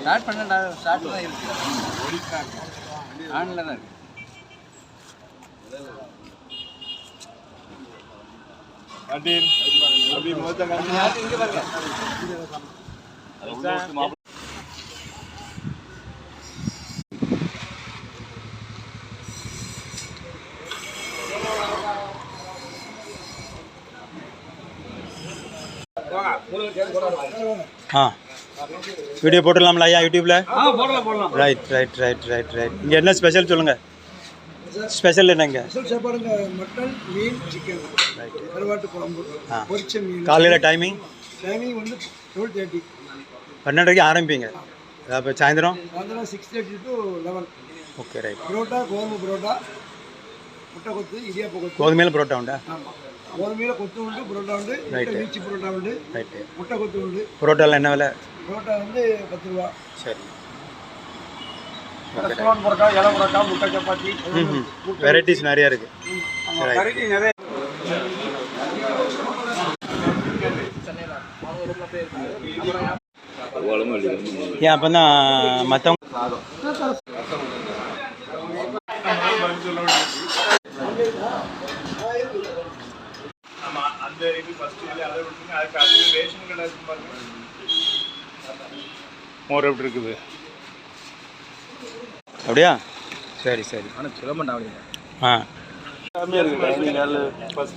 start பண்ணடா start தான் இருக்கு ஆன்ல தான் இருக்கு அடின் அபி மொத்த காமிங்க இங்க பாருங்க हाँ वीडियो போடலாம்ல ஐயா யூடியூப்ல போடலாம் ரைட் இங்க என்ன ஸ்பெஷல் சொல்லுங்க ஸ்பெஷல் என்னங்க ஸ்பெஷல் சாப்பாடுங்க மட்டன் மீன் சிக்கன் கருவாட்டு குழம்பு பொரிச்ச மீன் காலையில டைமிங் வந்து 12:30 12:30க்கு ஆரம்பிப்பீங்க அப்போ சாயந்தரம் 6:30 to 11 ஓகே ரைட் புரோட்டா கோதுமை புரோட்டா முட்டை கொத்து இடியாப்ப கொத்து கோதுமையில புரோட்டா உண்டா ஆமாம் கோதுமையில கொத்து உண்டு புரோட்டா உண்டு மீச்சி புரோட்டா உண்டு ரைட்டு முட்டை கொத்து உண்டு புரோட்டாவில் என்ன விலை புரோட்டா வந்து 10 ரூபா சரி ரெஸ்டாரண்ட் புரோட்டா இலை புரோட்டா முட்டை சப்பாத்தி வெரைட்டிஸ் நிறையா இருக்குது வெரைட்டி நிறைய ஏன் அப்போ தான் மற்றவங்க அந்த இது ஃபர்ஸ்ட் இல்ல அதை விட்டுங்க அதுக்கு அது ரேஷன் கடை இருக்கு பாருங்க மோர் எப்படி இருக்குது அப்படியா சரி ஆனால் சொல்ல மாட்டாங்க ஆ கம்மியா இருக்குது ஃபர்ஸ்ட்